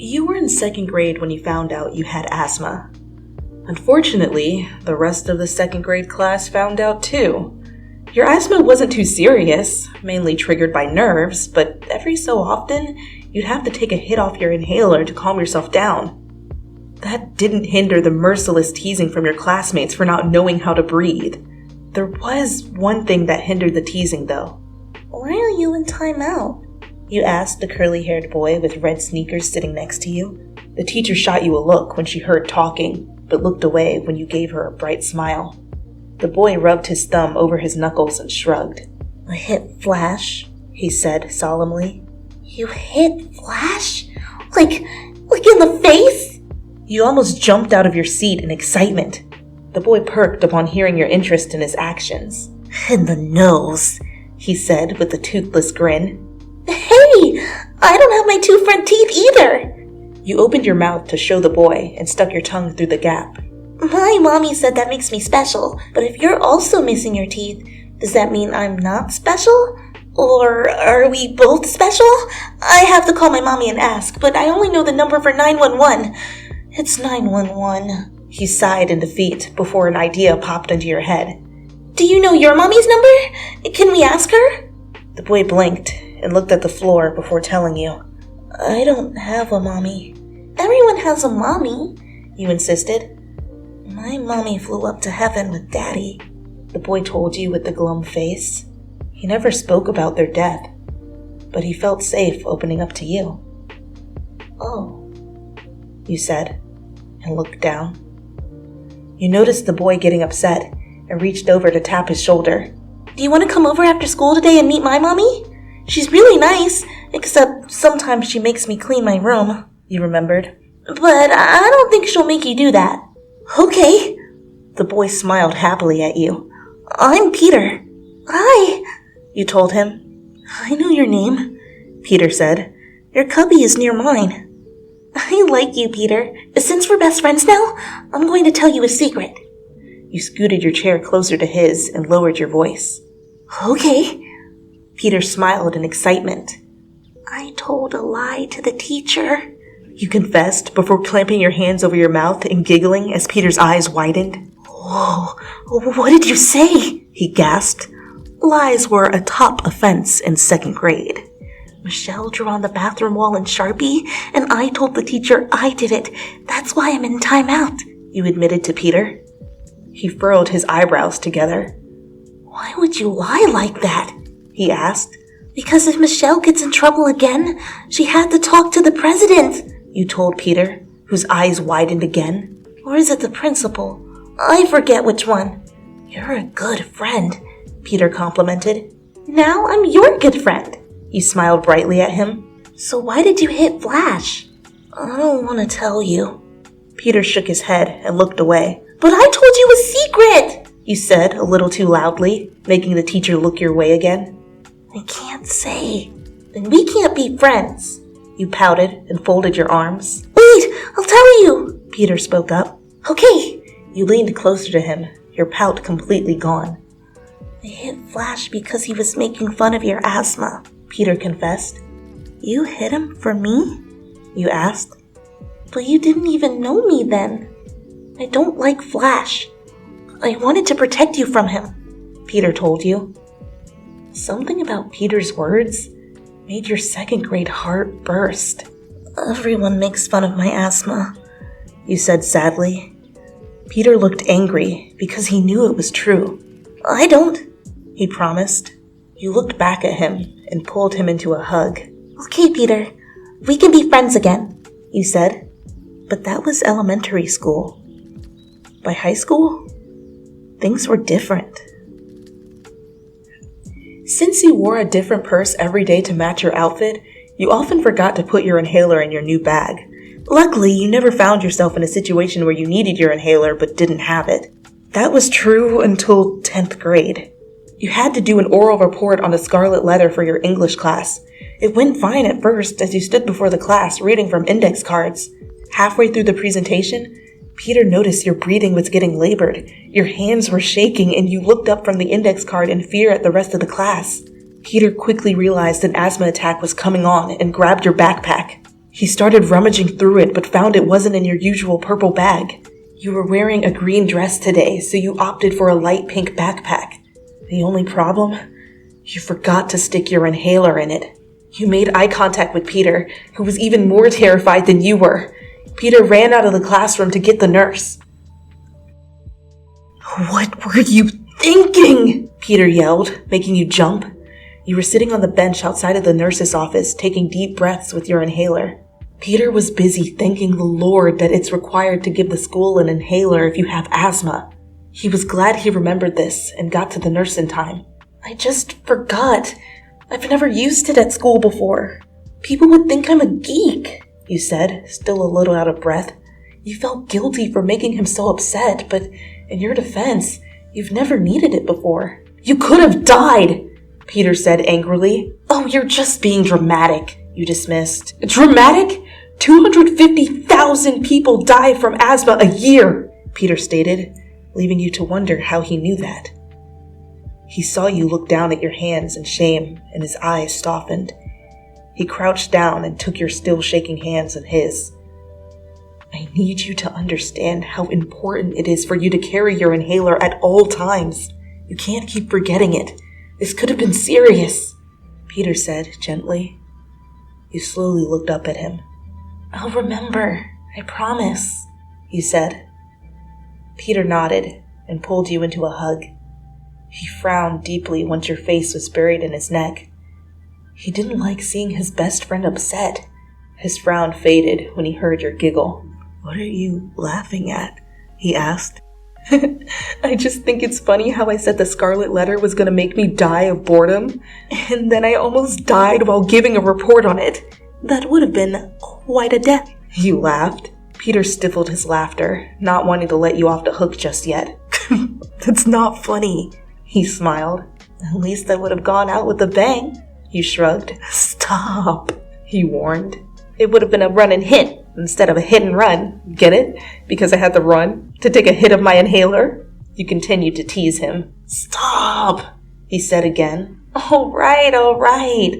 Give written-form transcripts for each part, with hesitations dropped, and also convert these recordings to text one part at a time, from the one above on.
You were in 2nd grade when you found out you had asthma. Unfortunately, the rest of the 2nd grade class found out too. Your asthma wasn't too serious, mainly triggered by nerves, but every so often, you'd have to take a hit off your inhaler to calm yourself down. That didn't hinder the merciless teasing from your classmates for not knowing how to breathe. There was one thing that hindered the teasing, though. "Why are you in timeout?" you asked the curly-haired boy with red sneakers sitting next to you. The teacher shot you a look when she heard talking, but looked away when you gave her a bright smile. The boy rubbed his thumb over his knuckles and shrugged. "I hit Flash," he said solemnly. "You hit Flash? Like in the face?" You almost jumped out of your seat in excitement. The boy perked upon hearing your interest in his actions. "In the nose," he said with a toothless grin. "Hey, I don't have my 2 front teeth either." You opened your mouth to show the boy and stuck your tongue through the gap. "My mommy said that makes me special, but if you're also missing your teeth, does that mean I'm not special? Or are we both special? I have to call my mommy and ask, but I only know the number for 911. It's 911. He sighed in defeat before an idea popped into your head. "Do you know your mommy's number? Can we ask her?" The boy blinked and looked at the floor before telling you. "I don't have a mommy." "Everyone has a mommy," you insisted. "My mommy flew up to heaven with Daddy," the boy told you with the glum face. He never spoke about their death, but he felt safe opening up to you. "Oh," you said, and looked down. You noticed the boy getting upset and reached over to tap his shoulder. "Do you want to come over after school today and meet my mommy? She's really nice, except sometimes she makes me clean my room," you remembered. "But I don't think she'll make you do that." "Okay." The boy smiled happily at you. "I'm Peter." "Hi," you told him. "I know your name," Peter said. "Your cubby is near mine." "I like you, Peter. Since we're best friends now, I'm going to tell you a secret." You scooted your chair closer to his and lowered your voice. "Okay." Peter smiled in excitement. "I told a lie to the teacher," you confessed before clamping your hands over your mouth and giggling as Peter's eyes widened. "Whoa, what did you say?" he gasped. Lies were a top offense in 2nd grade. "Michelle drew on the bathroom wall in Sharpie, and I told the teacher I did it. That's why I'm in timeout," you admitted to Peter. He furrowed his eyebrows together. "Why would you lie like that?" he asked. "Because if Michelle gets in trouble again, she had to talk to the president," you told Peter, whose eyes widened again. "Or is it the principal? I forget which one." "You're a good friend," Peter complimented. "Now I'm your good friend." You smiled brightly at him. "So why did you hit Flash?" "I don't want to tell you." Peter shook his head and looked away. "But I told you a secret," you said a little too loudly, making the teacher look your way again. "I can't say." "Then we can't be friends." You pouted and folded your arms. "Wait, I'll tell you," Peter spoke up. "Okay." You leaned closer to him, your pout completely gone. "I hit Flash because he was making fun of your asthma," Peter confessed. "You hit him for me?" you asked. "But you didn't even know me then. I don't like Flash. I wanted to protect you from him," Peter told you. Something about Peter's words made your 2nd grade heart burst. "Everyone makes fun of my asthma," you said sadly. Peter looked angry because he knew it was true. "I don't," he promised. You looked back at him and pulled him into a hug. "Okay, Peter, we can be friends again," you said. But that was elementary school. By high school, things were different. Since you wore a different purse every day to match your outfit, you often forgot to put your inhaler in your new bag. Luckily, you never found yourself in a situation where you needed your inhaler but didn't have it. That was true until 10th grade. You had to do an oral report on the scarlet letter for your English class. It went fine at first as you stood before the class reading from index cards. Halfway through the presentation, Peter noticed your breathing was getting labored. Your hands were shaking and you looked up from the index card in fear at the rest of the class. Peter quickly realized an asthma attack was coming on and grabbed your backpack. He started rummaging through it, but found it wasn't in your usual purple bag. You were wearing a green dress today, so you opted for a light pink backpack. The only problem? You forgot to stick your inhaler in it. You made eye contact with Peter, who was even more terrified than you were. Peter ran out of the classroom to get the nurse. What were you thinking? Peter yelled, making you jump. You were sitting on the bench outside of the nurse's office, taking deep breaths with your inhaler. Peter was busy thanking the Lord that it's required to give the school an inhaler if you have asthma. He was glad he remembered this and got to the nurse in time. I just forgot. I've never used it at school before. People would think I'm a geek, you said, still a little out of breath. You felt guilty for making him so upset, but in your defense, you've never needed it before. You could have died, Peter said angrily. Oh, you're just being dramatic, you dismissed. Dramatic? 250,000 people die from asthma a year, Peter stated, leaving you to wonder how he knew that. He saw you look down at your hands in shame, and his eyes softened. He crouched down and took your still shaking hands in his. I need you to understand how important it is for you to carry your inhaler at all times. You can't keep forgetting it. This could have been serious, Peter said gently. You slowly looked up at him. I'll remember, I promise, you said. Peter nodded and pulled you into a hug. He frowned deeply once your face was buried in his neck. He didn't like seeing his best friend upset. His frown faded when he heard your giggle. What are you laughing at? He asked. I just think it's funny how I said the scarlet letter was going to make me die of boredom, and then I almost died while giving a report on it. That would have been quite a death. You laughed. Peter stifled his laughter, not wanting to let you off the hook just yet. That's not funny, he smiled. At least I would have gone out with a bang. You shrugged. Stop, he warned. It would have been a run and hit instead of a hit and run. Get it? Because I had to run to take a hit of my inhaler? You continued to tease him. Stop, he said again. All right.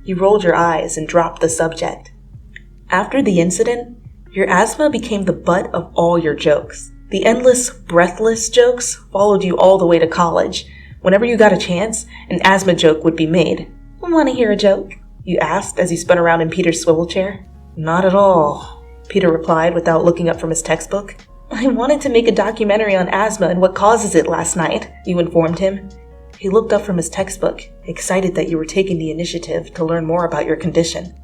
You rolled your eyes and dropped the subject. After the incident, your asthma became the butt of all your jokes. The endless, breathless jokes followed you all the way to college. Whenever you got a chance, an asthma joke would be made. Want to hear a joke? You asked as you spun around in Peter's swivel chair. Not at all, Peter replied without looking up from his textbook. I wanted to make a documentary on asthma and what causes it last night, you informed him. He looked up from his textbook, excited that you were taking the initiative to learn more about your condition.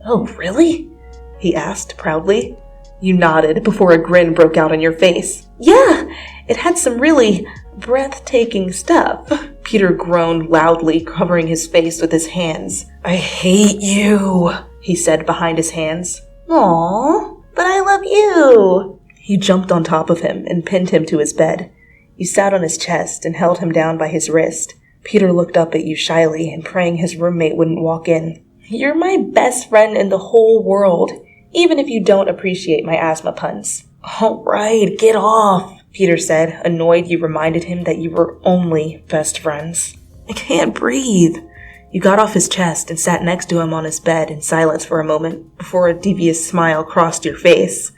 Oh, really? He asked proudly. You nodded before a grin broke out on your face. Yeah, it had some really breathtaking stuff. Peter groaned loudly, covering his face with his hands. I hate you, he said behind his hands. Aw, but I love you. You jumped on top of him and pinned him to his bed. You sat on his chest and held him down by his wrist. Peter looked up at you shyly and praying his roommate wouldn't walk in. You're my best friend in the whole world, even if you don't appreciate my asthma puns. All right, get off, Peter said, annoyed you reminded him that you were only best friends. I can't breathe. You got off his chest and sat next to him on his bed in silence for a moment before a devious smile crossed your face.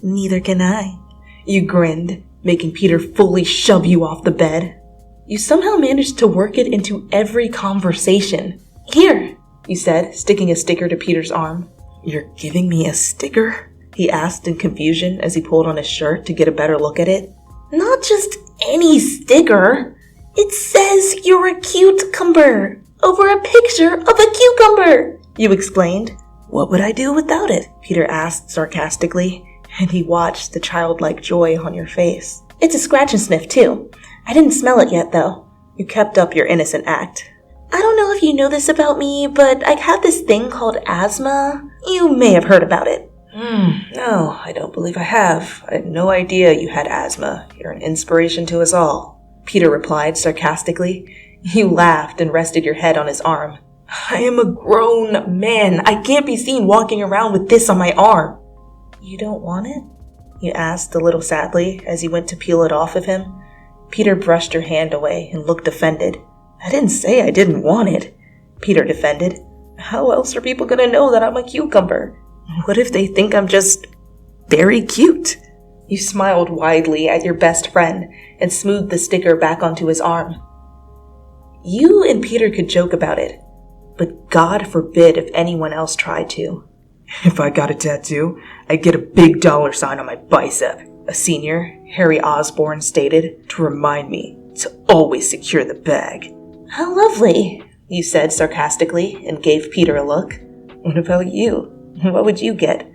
Neither can I. You grinned, making Peter fully shove you off the bed. You somehow managed to work it into every conversation. Here, you said, sticking a sticker to Peter's arm. You're giving me a sticker? He asked in confusion as he pulled on his shirt to get a better look at it. Not just any sticker. It says you're a cucumber over a picture of a cucumber, you explained. What would I do without it? Peter asked sarcastically, and he watched the childlike joy on your face. It's a scratch and sniff, too. I didn't smell it yet, though. You kept up your innocent act. I don't know if you know this about me, but I have this thing called asthma. You may have heard about it. No, I don't believe I have. I had no idea you had asthma. You're an inspiration to us all, Peter replied sarcastically. You laughed and rested your head on his arm. I am a grown man. I can't be seen walking around with this on my arm. You don't want it? You asked a little sadly as you went to peel it off of him. Peter brushed your hand away and looked offended. I didn't say I didn't want it, Peter defended. How else are people going to know that I'm a cucumber? What if they think I'm just very cute? You smiled widely at your best friend and smoothed the sticker back onto his arm. You and Peter could joke about it, but God forbid if anyone else tried to. If I got a tattoo, I'd get a big dollar sign on my bicep, a senior, Harry Osborn, stated to remind me to always secure the bag. How lovely, you said sarcastically and gave Peter a look. What about you? What would you get?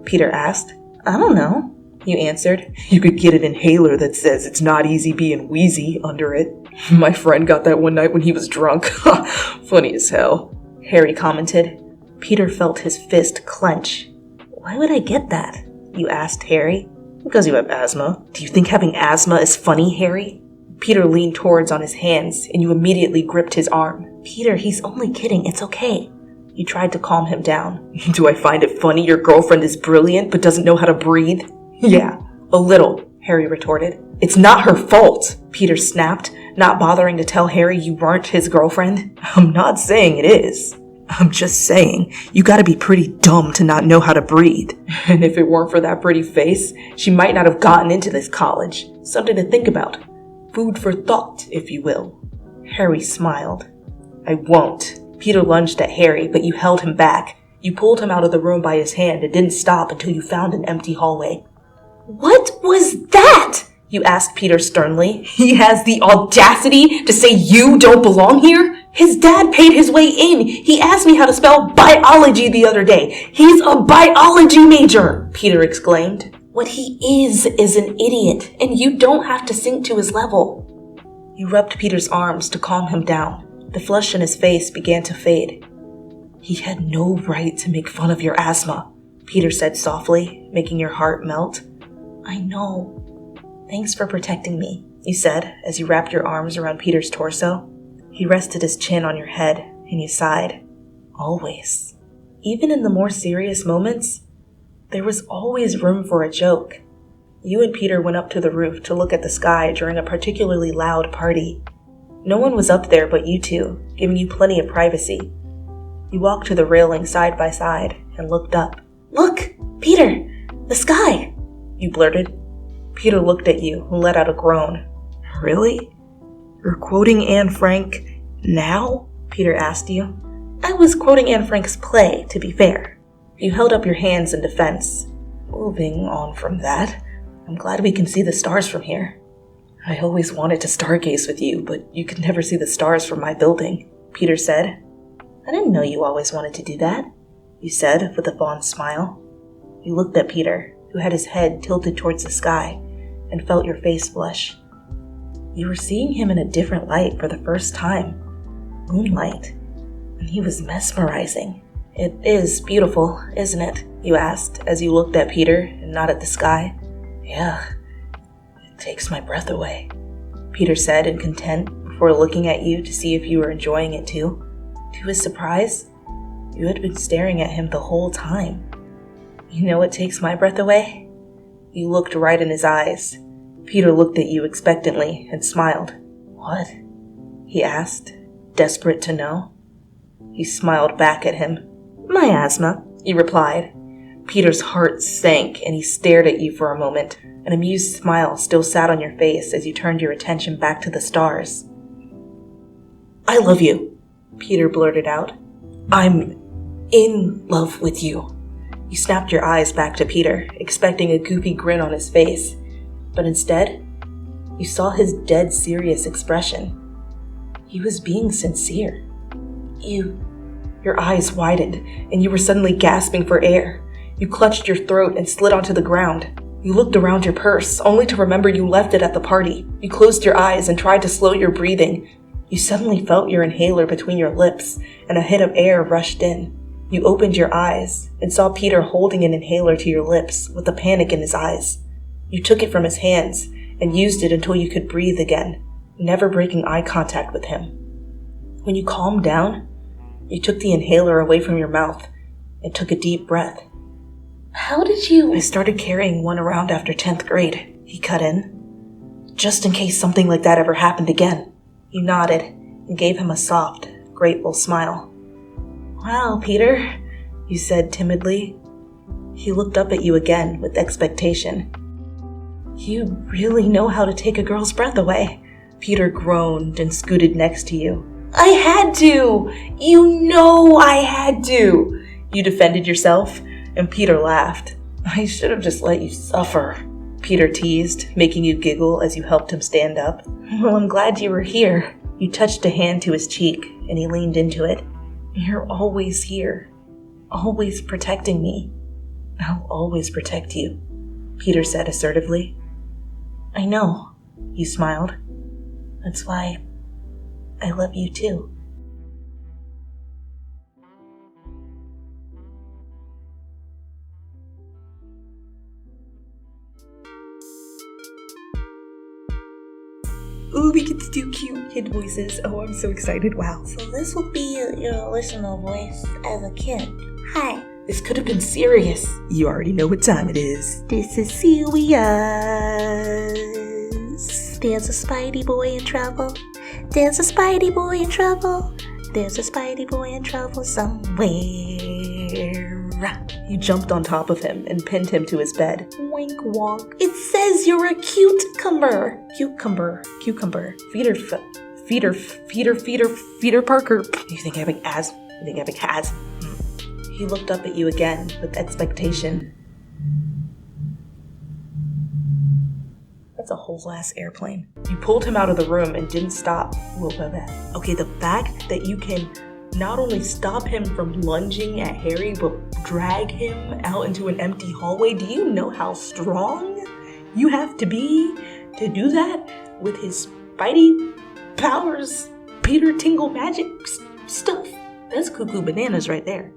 Peter asked. I don't know, you answered. You could get an inhaler that says it's not easy being Wheezy under it. My friend got that one night when he was drunk. Funny as hell, Harry commented. Peter felt his fist clench. Why would I get that? You asked Harry. Because you have asthma. Do you think having asthma is funny, Harry? Peter leaned towards on his hands, and you immediately gripped his arm. Peter, he's only kidding. It's okay. You tried to calm him down. Do I find it funny your girlfriend is brilliant but doesn't know how to breathe? Yeah, a little, Harry retorted. It's not her fault, Peter snapped, not bothering to tell Harry you weren't his girlfriend. I'm not saying it is. I'm just saying, you gotta be pretty dumb to not know how to breathe. And if it weren't for that pretty face, she might not have gotten into this college. Something to think about. Food for thought, if you will. Harry smiled. I won't. Peter lunged at Harry, but you held him back. You pulled him out of the room by his hand and didn't stop until you found an empty hallway. What was that? You asked Peter sternly. He has the audacity to say you don't belong here? His dad paid his way in. He asked me how to spell biology the other day. He's a biology major, Peter exclaimed. What he is an idiot, and you don't have to sink to his level. You rubbed Peter's arms to calm him down. The flush in his face began to fade. He had no right to make fun of your asthma, Peter said softly, making your heart melt. I know. Thanks for protecting me, you said as you wrapped your arms around Peter's torso. He rested his chin on your head, and you sighed. Always. Even in the more serious moments, there was always room for a joke. You and Peter went up to the roof to look at the sky during a particularly loud party. No one was up there but you two, giving you plenty of privacy. You walked to the railing side by side and looked up. Look, Peter, the sky, you blurted. Peter looked at you and let out a groan. Really? You're quoting Anne Frank now? Peter asked you. I was quoting Anne Frank's play, to be fair. You held up your hands in defense. Moving on from that, I'm glad we can see the stars from here. I always wanted to stargaze with you, but you could never see the stars from my building, Peter said. I didn't know you always wanted to do that, you said with a fond smile. You looked at Peter, who had his head tilted towards the sky, and felt your face flush. You were seeing him in a different light for the first time. Moonlight. And he was mesmerizing. It is beautiful, isn't it? You asked as you looked at Peter and not at the sky. Yeah, it takes my breath away, Peter said in content before looking at you to see if you were enjoying it too. To his surprise, you had been staring at him the whole time. You know what takes my breath away? You looked right in his eyes. Peter looked at you expectantly and smiled. What? He asked, desperate to know. You smiled back at him. My asthma, you replied. Peter's heart sank and he stared at you for a moment. An amused smile still sat on your face as you turned your attention back to the stars. I love you, Peter blurted out. I'm in love with you. You snapped your eyes back to Peter, expecting a goofy grin on his face. But instead, you saw his dead serious expression. He was being sincere. Your eyes widened, and you were suddenly gasping for air. You clutched your throat and slid onto the ground. You looked around your purse, only to remember you left it at the party. You closed your eyes and tried to slow your breathing. You suddenly felt your inhaler between your lips, and a hit of air rushed in. You opened your eyes and saw Peter holding an inhaler to your lips with a panic in his eyes. You took it from his hands and used it until you could breathe again, never breaking eye contact with him. When you calmed down, you took the inhaler away from your mouth and took a deep breath. How did you? I started carrying one around after 10th grade, he cut in. Just in case something like that ever happened again. You nodded and gave him a soft, grateful smile. Wow, Peter, you said timidly. He looked up at you again with expectation. You really know how to take a girl's breath away. Peter groaned and scooted next to you. I had to! You know I had to! You defended yourself, and Peter laughed. I should have just let you suffer, Peter teased, making you giggle as you helped him stand up. Well, I'm glad you were here. You touched a hand to his cheek, and he leaned into it. You're always here. Always protecting me. I'll always protect you, Peter said assertively. I know, you smiled. That's why I love you too. Ooh, we get to do cute kid voices. Oh, I'm so excited. Wow. So this will be your listener voice as a kid. Hi. This could have been serious. You already know what time it is. This is serious. There's a Spidey boy in trouble. There's a Spidey boy in trouble. There's a Spidey boy in trouble somewhere. You jumped on top of him and pinned him to his bed. Wink wonk. It says you're a cucumber. Cucumber. Feeder Parker. You think having asthma? He looked up at you again with expectation. That's a whole ass airplane. You pulled him out of the room and didn't stop. Okay, the fact that you can not only stop him from lunging at Harry, but drag him out into an empty hallway. Do you know how strong you have to be to do that with his Spidey powers, Peter Tingle magic stuff? That's cuckoo bananas right there.